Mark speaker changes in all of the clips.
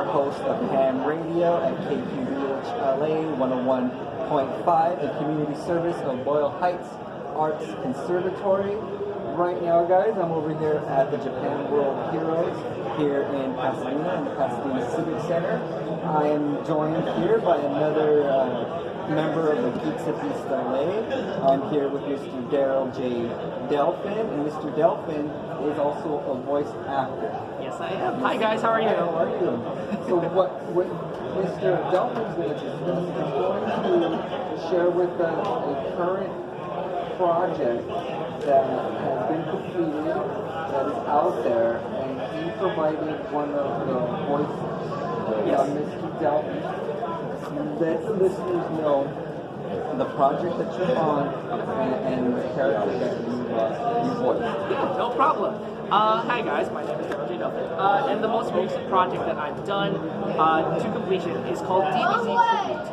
Speaker 1: your host of Ham Radio at KQBH, 101.5, the community service of Boyle Heights Arts Conservatory. Right now, guys, I'm over here at the Japan World Heroes here in Pasadena, in the Pasadena Civic Center. I am joined here by another member of the Geeks of EastL.A. I'm here with Mr. Darrel J Delfin, and Mr. Delfin is also a voice actor.
Speaker 2: Yes, I am. Hi, guys. How are you?
Speaker 1: How are you? So what Mr. Delfin's going to discuss is going to share with us a current project that has been completed, that is out there, and he provided one of the voices.
Speaker 2: Yes.
Speaker 1: Mr. Delfin, let the listeners know the project that you're on and the character that you voiced.
Speaker 2: Yeah, no problem. Hi guys, my name is Darrel J Delfin, and the most recent project that I've done to completion is called DBZ Tribute.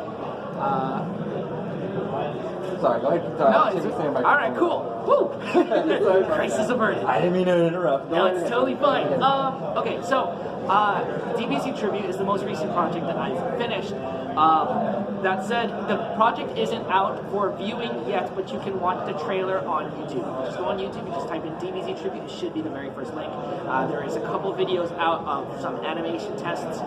Speaker 1: Sorry, go ahead.
Speaker 2: All right, cool. Woo! Crisis averted.
Speaker 1: I didn't mean to interrupt.
Speaker 2: No, it's totally fine. Okay, so DBZ Tribute is the most recent project that I've finished. That said, the project isn't out for viewing yet, but you can watch the trailer on YouTube. You just go on YouTube, you just type in DBZ Tribute, it should be the very first link. There is a couple videos out of some animation tests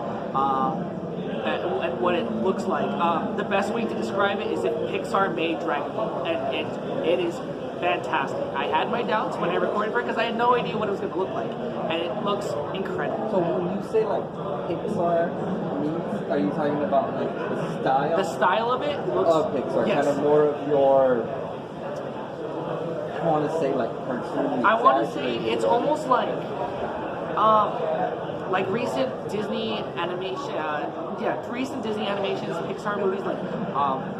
Speaker 2: and what it looks like. The best way to describe it is if Pixar made Dragon Ball, and it is fantastic. I had my doubts when I recorded for it because I had no idea what it was going to look like, and it looks incredible.
Speaker 1: So when you say like Pixar means, are you talking about like the style?
Speaker 2: The style of it looks
Speaker 1: of Pixar,
Speaker 2: yes.
Speaker 1: kind of more of your. I want to say like cartoon.
Speaker 2: I want to say it's almost like recent Disney animation. Recent Disney animations, Pixar movies, like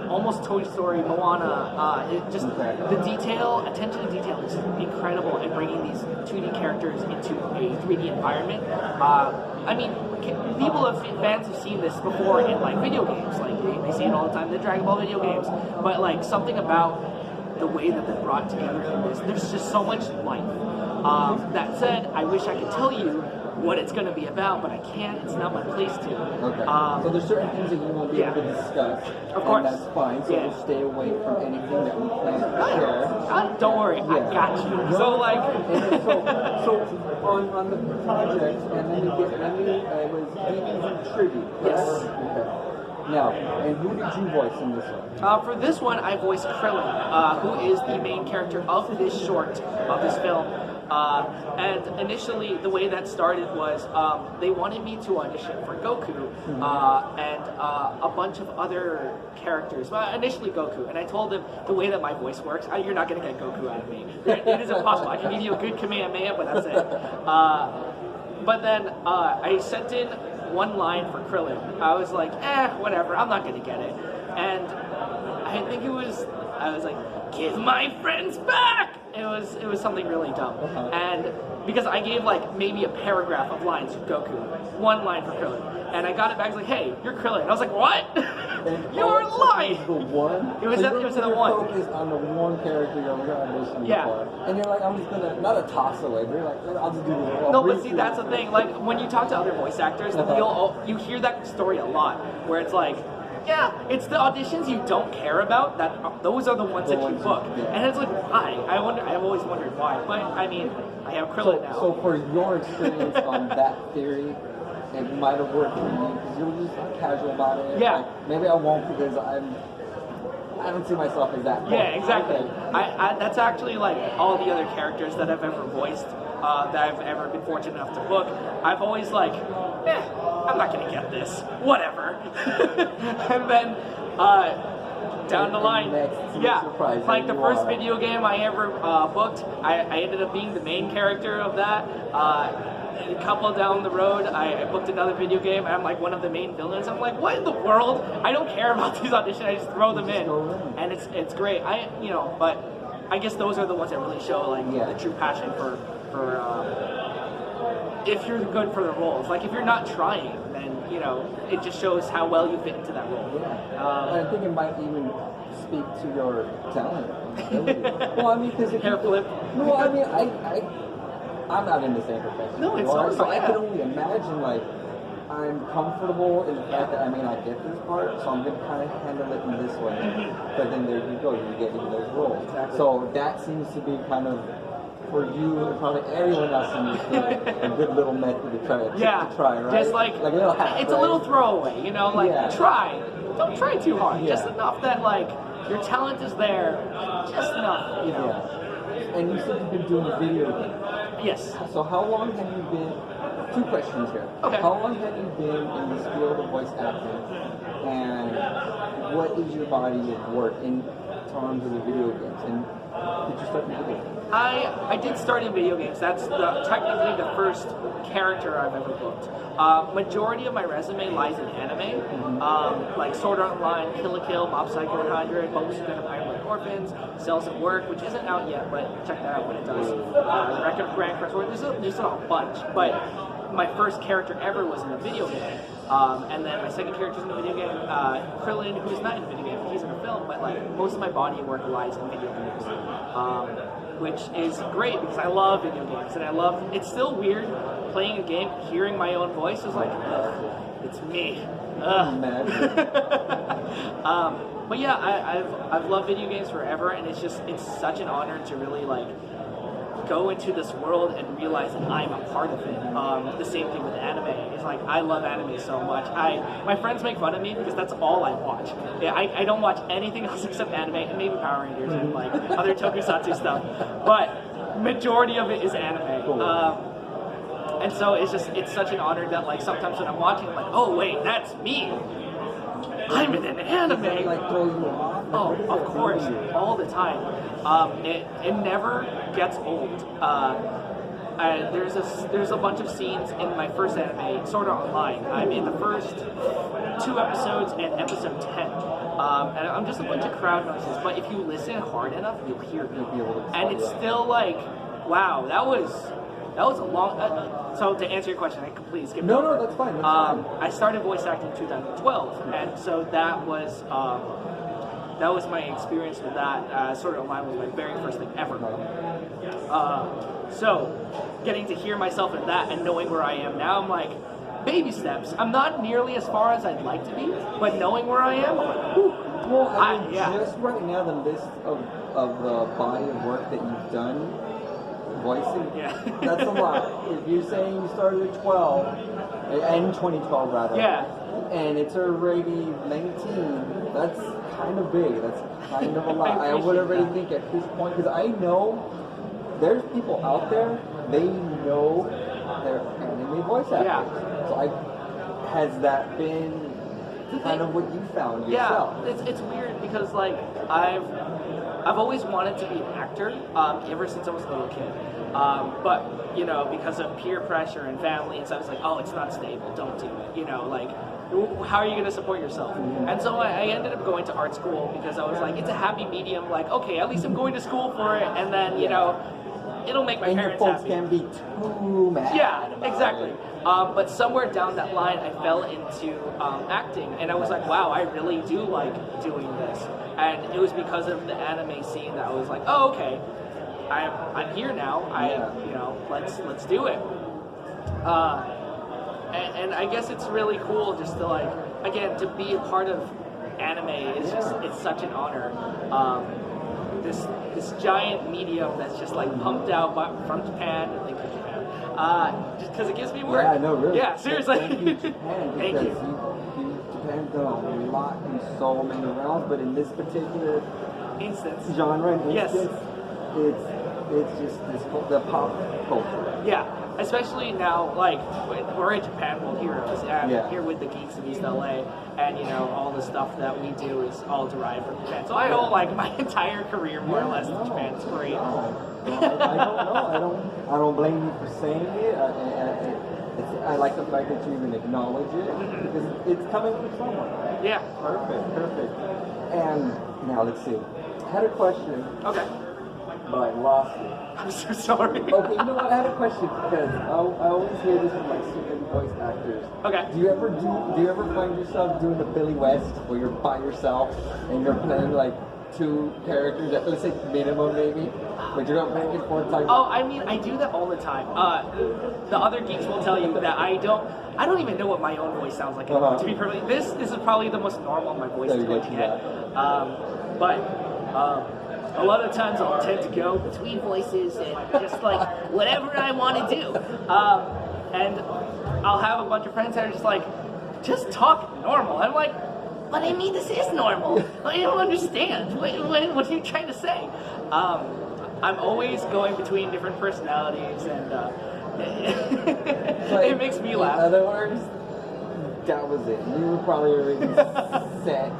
Speaker 2: almost Toy Story, Moana. The detail, attention to detail is incredible, and bringing these 2D characters into a 3D environment. I mean, fans have seen this before in like video games, like they see it all the time in the Dragon Ball video games. But like something about the way that they're brought together in this, there's just so much life. That said, I wish I could tell you what it's going to be about, but I can't. It's not my place to.
Speaker 1: Okay. So there's certain things that you won't be able to discuss.
Speaker 2: Of course.
Speaker 1: And that's fine. So we'll stay away from anything that we can't share.
Speaker 2: Don't worry, I got you. So like,
Speaker 1: so on the project, and then it was DBZ Tribute.
Speaker 2: Yes.
Speaker 1: Okay. Now, and who did you voice in this one?
Speaker 2: For this one, I voiced Krillin, who is the main character of this short, of this film. And initially, the way that started was they wanted me to audition for Goku and a bunch of other characters. Well, initially Goku, and I told them the way that my voice works, you're not going to get Goku out of me. It is impossible. I can give you a good Kamehameha, but that's it. But then I sent in one line for Krillin. I was like, whatever, I'm not going to get it. And I think I was like, give my friends back! It was something really dumb. And because I gave like maybe a paragraph of lines to Goku, one line for Krillin, and I got it back. I was like, "Hey, you're Krillin." I was like, "What? You're lying."
Speaker 1: The one.
Speaker 2: It was the one.
Speaker 1: Focused on the one character you're auditioning for, and you're like, "I'm just gonna not a toss away," but you're like, "I'll just do this."
Speaker 2: No, but see, that's the thing. Like when you talk to other voice actors, you hear that story a lot, where it's like. Yeah, it's the auditions you don't care about those are the ones that you book, and it's like why? I've always wondered why. But I mean, I have Krillin now.
Speaker 1: So for your experience on that theory, it might have worked for you because you're just casual about it.
Speaker 2: Yeah.
Speaker 1: Like, maybe I won't because I don't see myself as that.
Speaker 2: Yeah, exactly. Okay. I that's actually like all the other characters that I've ever voiced. That I've ever been fortunate enough to book, I've always like, I'm not gonna get this, whatever. And then down the line, like the first video game I ever booked, I ended up being the main character of that. A couple down the road, I booked another video game, and I'm like one of the main villains. I'm like, what in the world? I don't care about these auditions. I just throw them in, and it's great. But I guess those are the ones that really show like the true passion for if you're good for the roles. Like if you're not trying, then it just shows how well you fit into that role.
Speaker 1: I think it might even speak to your talent. Well, I mean, because
Speaker 2: hair flip.
Speaker 1: No, I mean, I'm not in the same profession.
Speaker 2: No, it's
Speaker 1: so
Speaker 2: not.
Speaker 1: I can only imagine like I'm comfortable in the fact that I may not get this part, so I'm going to kind of handle it in this way. But then there you go, you're getting those roles.
Speaker 2: Exactly.
Speaker 1: So that seems to be kind of, for you and probably everyone else in your field, a good little method to try, to try, right?
Speaker 2: Just like
Speaker 1: a little hack,
Speaker 2: it's a little throwaway, you know, like try. Don't try too hard. Just enough that like your talent is there, just enough, you know.
Speaker 1: Yeah. And you said you've been doing video games.
Speaker 2: Yes.
Speaker 1: So how long have you been, 2 questions here.
Speaker 2: Okay.
Speaker 1: How long have you been in this field of voice acting, and what is your body of work in terms of the video games? And did you start in video games?
Speaker 2: I did start in video games. That's technically the first character I've ever booked. Majority of my resume lies in anime, like Sword Art Online, Kill la Kill, Mob Psycho 100, Bubble Suit Gundam Iron Blooded Orphans, Cells at Work, which isn't out yet, but check that out when it does. Record of Grand Cross War. There's a bunch, but my first character ever was in a video game. And then my second character is in a video game. Krillin, who's not in a video game, he's in a film, but like most of my body of work lies in video games. Which is great because I love video games, and it's still weird playing a game, hearing my own voice is like, ugh, it's me. Ugh. But yeah, I've loved video games forever, and it's such an honor to really like go into this world and realize that I'm a part of it. The same thing with anime. It's like I love anime so much. My friends make fun of me because that's all I watch. Yeah, I don't watch anything else except anime and maybe Power Rangers and like other tokusatsu stuff. But majority of it is anime.
Speaker 1: Cool.
Speaker 2: And so it's such an honor that like sometimes when I'm watching, I'm like, oh wait, that's me. I'm in an anime.
Speaker 1: Does that, like, throw you off?
Speaker 2: Oh, of course, all the time. It never gets old. There's a bunch of scenes in my first anime, Sword Art Online. I'm in the first 2 episodes and episode 10. And I'm just a bunch of crowd noises, but if you listen hard enough, you'll hear me. And it's still like, wow, that was a long. So to answer your question, I completely skipped over.
Speaker 1: No, that's fine. That's fine.
Speaker 2: I started voice acting in 2012, and so that was my experience with that. Sword Art Online was my very first thing ever. So getting to hear myself in that and knowing where I am now, I'm like, baby steps. I'm not nearly as far as I'd like to be, but knowing where I am, I'm like, whew.
Speaker 1: Well, just right now, the list of the body of work that you've done, voicing, that's a lot. If you're saying you started at 12, in 2012 rather, and it's already 19, that's kind of big. That's kind of a lot. I would already think at this point, because I know there's people out there, they know their anime voice actors. So has that been kind of what you found yourself?
Speaker 2: Yeah, it's weird because like I've always wanted to be an actor ever since I was a little kid. But you know, because of peer pressure and family and stuff, it's like, oh, it's not stable, don't do it. You know, like, how are you going to support yourself? And so I ended up going to art school because I was like, it's a happy medium. Like, okay, at least I'm going to school for it, and then you know, it'll make my parents
Speaker 1: folks
Speaker 2: happy.
Speaker 1: Can be too mad.
Speaker 2: Yeah, exactly. But somewhere down that line, I fell into acting, and I was like, wow, I really do like doing this. And it was because of the anime scene that I was like, oh, okay, I'm here now. You know, let's do it. And I guess it's really cool just to like, again, to be a part of anime is it's such an honor. This giant medium that's just like pumped out from Japan. Thank you, Japan. Just because it gives me work.
Speaker 1: Yeah, no, really.
Speaker 2: Yeah, seriously.
Speaker 1: Thank you, Japan.
Speaker 2: Thank you.
Speaker 1: Japan's done a lot in so many realms, but in this particular genre and instance, it's just the pop culture.
Speaker 2: Yeah, especially now, like, we're at Japan World Heroes, and here with the Geeks of EastL.A, and, you know, all the stuff that we do is all derived from Japan. So I owe, like, my entire career, more or less, to Japan. It's great.
Speaker 1: I don't blame you for saying it. I like the fact that you even acknowledge it, because it's coming from someone.
Speaker 2: Yeah.
Speaker 1: Perfect. And now, let's see. I had a question.
Speaker 2: Okay.
Speaker 1: But I lost it.
Speaker 2: I'm so sorry.
Speaker 1: Okay, you know what? I had a question because I always hear this from like certain voice actors.
Speaker 2: Okay.
Speaker 1: Do you ever find yourself doing the Billy West where you're by yourself and you're playing like two characters at let's say minimum maybe, but you're going back and forth talking.
Speaker 2: Oh, I mean, I do that all the time. The other geeks will tell you that I don't even know what my own voice sounds like anymore. To be perfectly, this is probably the most normal my voice is going to get. But a lot of times I'll tend to go between voices and just like whatever I want to do. And I'll have a bunch of friends that are just like, just talk normal. I'm like, but I mean, this is normal. I don't understand. What are you trying to say? I'm always going between different personalities, and it makes me laugh.
Speaker 1: In other words, that was it. You were probably already set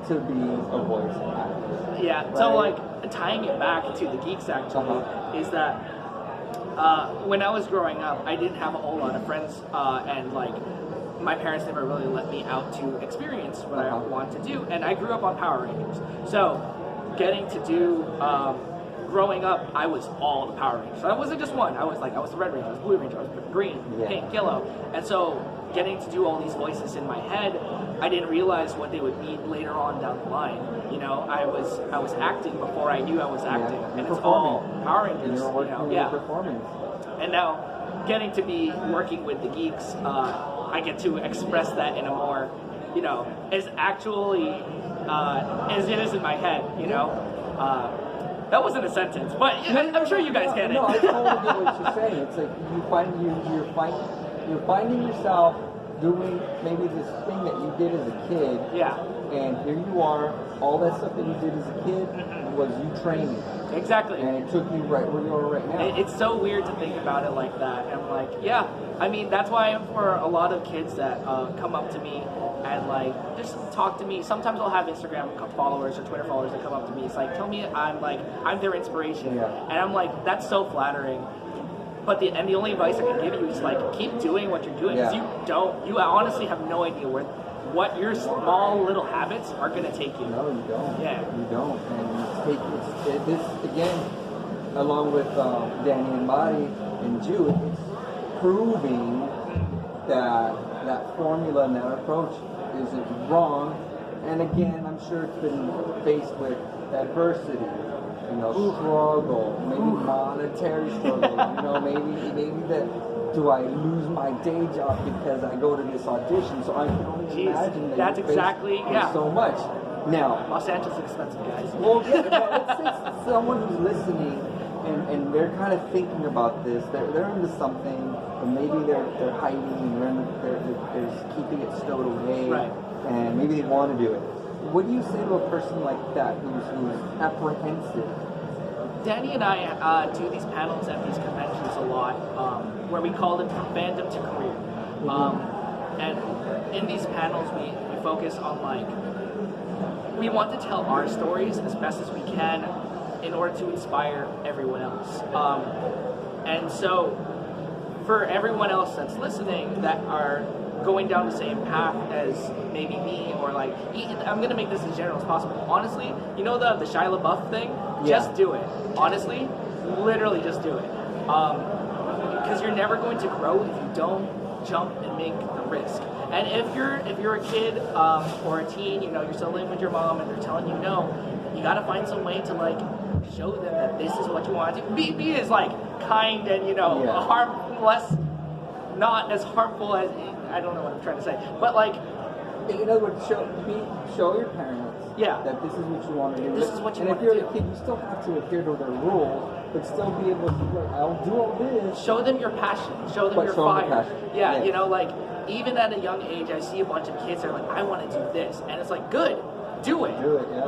Speaker 1: to be a voice actor.
Speaker 2: Yeah. Right? So like tying it back to the Geeks actually is that when I was growing up, I didn't have a whole lot of friends, and like my parents never really let me out to experience what I want to do, and I grew up on Power Rangers. So getting to do growing up, I was all the Power Rangers. So I wasn't just one. I was the Red Ranger, I was Blue Ranger, I was green, pink, yellow. And so getting to do all these voices in my head, I didn't realize what they would mean later on down the line. You know, I was acting before I knew I was acting, and it's all Power Rangers.
Speaker 1: And you're working with performance.
Speaker 2: And now getting to be working with the Geeks, I get to express that in a more, you know, as actually as it is in my head. You know. That wasn't a sentence, but I'm sure you guys get it.
Speaker 1: No, I totally get what you're saying. It's like you're finding yourself doing maybe this thing that you did as a kid.
Speaker 2: Yeah.
Speaker 1: And here you are, all that stuff that you did as a kid was you training.
Speaker 2: Exactly.
Speaker 1: And it took you right where you are right now.
Speaker 2: It's so weird to think about it like that. And I'm like, yeah. I mean, that's why for a lot of kids that come up to me and like just talk to me. Sometimes I'll have Instagram followers or Twitter followers that come up to me. It's like, tell me I'm their inspiration. Yeah. And I'm like, that's so flattering. But the only advice I can give you is like, keep doing what you're doing. Because you honestly have no idea what your small little habits are going to take you.
Speaker 1: No, you don't.
Speaker 2: Yeah.
Speaker 1: You don't. And this, again, along with Danny and Marty and Jude, it's proving that formula and that approach isn't wrong. And again, I'm sure it's been faced with adversity, you know, struggle, maybe monetary struggle, you know, maybe that, do I lose my day job because I go to this audition? So I can only imagine that
Speaker 2: that's exactly
Speaker 1: so much. Now,
Speaker 2: Los Angeles is expensive, guys.
Speaker 1: Well, yeah, let's say someone who's listening and they're kind of thinking about this. They're into something, but maybe they're hiding and they're keeping it stowed away,
Speaker 2: right?
Speaker 1: And maybe they want to do it. What do you say to a person like that who's apprehensive?
Speaker 2: Danny and I do these panels at these conventions a lot, where we call it from fandom to career. And in these panels, we focus on we want to tell our stories as best as we can in order to inspire everyone else. And so for everyone else that's listening that are going down the same path as maybe me, or I'm going to make this as general as possible. Honestly, you know the Shia LaBeouf thing? Just do it. Honestly, literally just do it. Because you're never going to grow if you don't jump and make the risk. And if you're a kid or a teen, you know, you're still living with your mom and they're telling you no, you got to find some way to show them that this is what you want to do. Be as kind and harmless, not as harmful as, I don't know what I'm trying to say, but in other words,
Speaker 1: show your parents that this is what you want to do.
Speaker 2: This is what you want to do.
Speaker 1: And if you're a kid, you still have to adhere to their rules, but still be able to I'll do all this.
Speaker 2: Show them your passion. Show them your fire.
Speaker 1: Yeah,
Speaker 2: you know, even at a young age, I see a bunch of kids that are like, I want to do this, and it's good, do it.
Speaker 1: Do it. Yeah.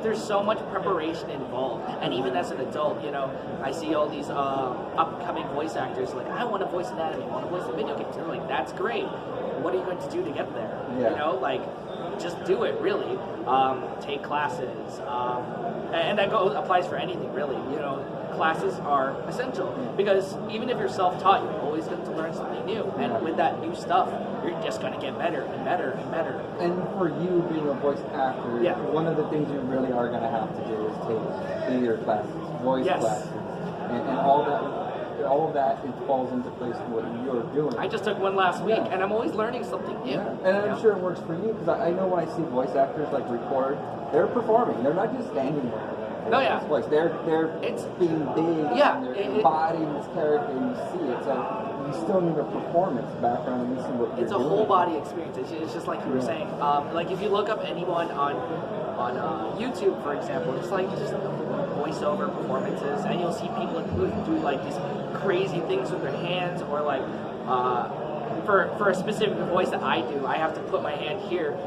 Speaker 2: There's so much preparation involved, and even as an adult, you know, I see all these upcoming voice actors I want to voice an anime, I want to voice a video game. They're like, that's great. What are you going to do to get there?
Speaker 1: Yeah.
Speaker 2: You know, just do it. Really, take classes, and that applies for anything really. You know, classes are essential because even if you're self-taught, you're always going to learn something new, and with that new stuff, you're just going to get better and better and better.
Speaker 1: And for you being a voice actor, one of the things you really are going to have to do is take theater classes, voice classes, and all that. all of that, it falls into place in what you're doing.
Speaker 2: I just took one last week, and I'm always learning something new.
Speaker 1: Yeah. And I'm sure it works for you, because I know when I see voice actors like record, they're performing. They're not just standing there.
Speaker 2: No, yeah.
Speaker 1: Voice. They're being big,
Speaker 2: yeah,
Speaker 1: and they're embodying this character, and you see it. So you still need a performance background, and you see what you're
Speaker 2: it's a
Speaker 1: doing.
Speaker 2: whole body experience. It's just like you were saying. Like if you look up anyone on YouTube, for example, just voiceover performances, and you'll see people who do like these crazy things with their hands, or like for a specific voice that I do, I have to put my hand here,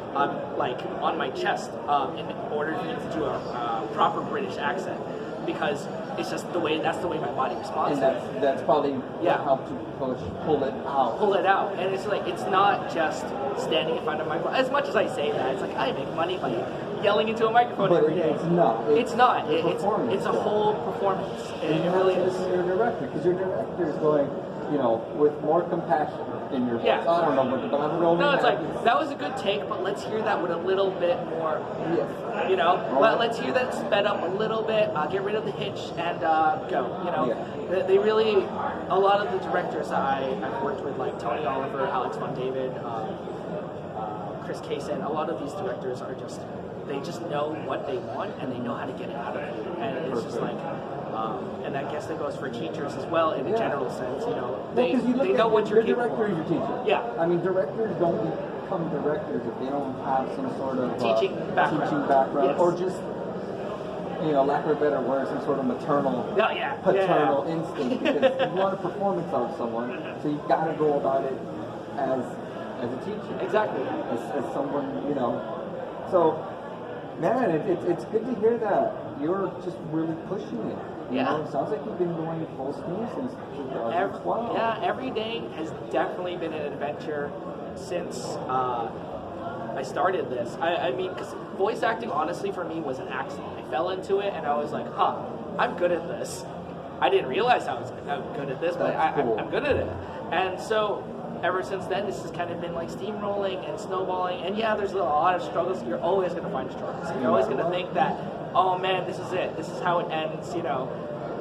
Speaker 2: like on my chest, in order for me to do a proper British accent, because it's just that's the way my body responds.
Speaker 1: And that's probably what helped you pull it out.
Speaker 2: Pull it out, and it's like it's not just standing in front of a microphone. As much as I say that, it's like I make money by yelling into a microphone every day.
Speaker 1: It's not.
Speaker 2: It's not. It's a whole performance. It really is.
Speaker 1: Your director, because your director is going, with more compassion in your voice.
Speaker 2: Yeah.
Speaker 1: I don't know, but I'm rolling.
Speaker 2: No, it's like that was a good take, but let's hear that with a little bit more.
Speaker 1: Yes.
Speaker 2: Let's hear that sped up a little bit. Get rid of the hitch and go. They really, a lot of the directors that I've worked with, like Tony Oliver, Alex Von David, Chris Kaysen, a lot of these directors are they just know what they want and they know how to get it out of you, and it's just like. And I guess that goes for teachers as well in a general sense. They know what you're capable of.
Speaker 1: Your director is your teacher.
Speaker 2: Yeah.
Speaker 1: I mean, directors don't become directors if they don't have some sort of
Speaker 2: teaching background,
Speaker 1: yes. Or just, lack of a better word, some sort of maternal, paternal instinct. Because you want a performance out of someone, so you've got to go about it as a teacher.
Speaker 2: Exactly.
Speaker 1: As someone, So, man, it's good to hear that you're just really pushing it. It sounds like you've been going full steam since 2012.
Speaker 2: Every day has definitely been an adventure since I started this. I mean, because voice acting, honestly, for me was an accident. I fell into it, and I was like, I'm good at this. I didn't realize I'm good at this, but I'm good at it. And so ever since then, this has kind of been like steamrolling and snowballing. And there's a lot of struggles. You're always going to find struggles. You're always going to think that, oh man, this is it. This is how it ends.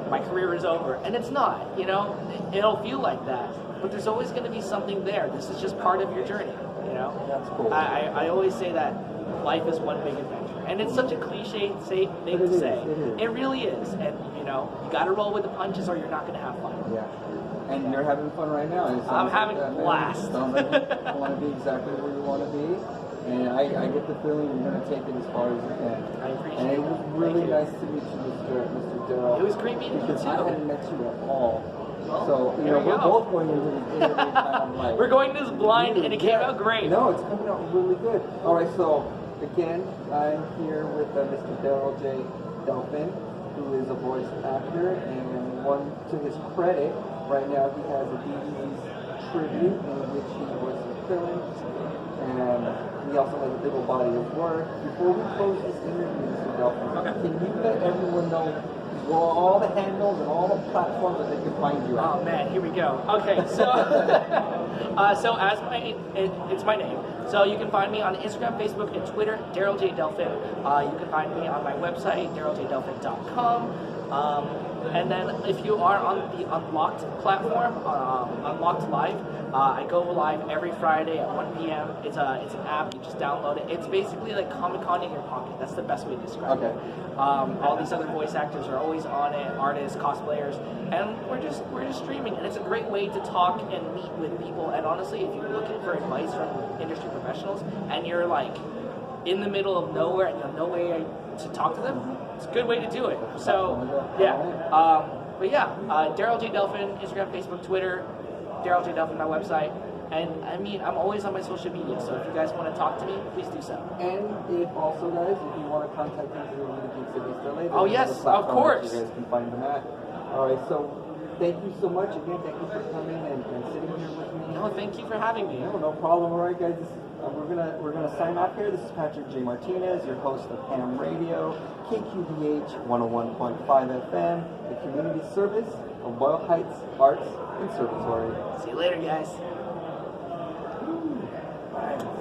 Speaker 2: My career is over. And it's not. It'll feel like that. But there's always going to be something there. This is just part of your journey.
Speaker 1: That's cool.
Speaker 2: I always say that life is one big adventure. And it's such a cliche thing to say. It really is. And you got to roll with the punches, or you're not going to have fun.
Speaker 1: Yeah. And you're having fun right now.
Speaker 2: I'm having a blast.
Speaker 1: It sounds like you want to be exactly where you want to be. And I get the feeling you're going to take it as far as you can.
Speaker 2: I appreciate it.
Speaker 1: And it was really nice to meet you, Mr. Darrel.
Speaker 2: It was great meeting you too.
Speaker 1: Because I hadn't met you at all.
Speaker 2: Well,
Speaker 1: so, we're both going into this interview kind of like...
Speaker 2: We're going this blind, and it came out great.
Speaker 1: No, it's coming out really good. All right, so, again, I'm here with Mr. Darrel J Delfin, who is a voice actor, and to his credit, right now he has a DVD's tribute in which he was filmed, and he also has a big old body of work. Before we close this interview, Mr. Delfin, can you let everyone know all the handles and all the platforms that they can find you at?
Speaker 2: Oh man, here we go. Okay, so so as it's my name. So you can find me on Instagram, Facebook, and Twitter, Darrel J Delfin. You can find me on my website, darreljddelfin.com. And then if you are on the Unlocked platform, Unlocked Live, I go live every Friday at 1 p.m. It's an app. You just download it. It's basically like Comic-Con in your pocket. That's the best way to describe it. All these other voice actors are always on it, artists, cosplayers, and we're just streaming. And it's a great way to talk and meet with people. And honestly, if you're looking for advice from industry professionals and you're like in the middle of nowhere and you have no way to talk to them, it's a good way to do it. So Darrel J Delfin, Instagram, Facebook, Twitter, Darrel J Delfin, my website. And I mean, I'm always on my social media, so if you guys want to talk to me, please do so.
Speaker 1: And if also, guys, if you want to contact me through the Geeks at EastL.A,
Speaker 2: oh yes, of course.
Speaker 1: You guys can find them at. All right, so thank you so much again. Thank you for coming and sitting here with me.
Speaker 2: No, thank you for having me.
Speaker 1: No problem. All right, guys. We're gonna sign off here. This is Patrick J. Martinez, your host of Ham Radio, KQBH 101.5 FM, the community service of Boyle Heights Arts Conservatory.
Speaker 2: See you later, guys.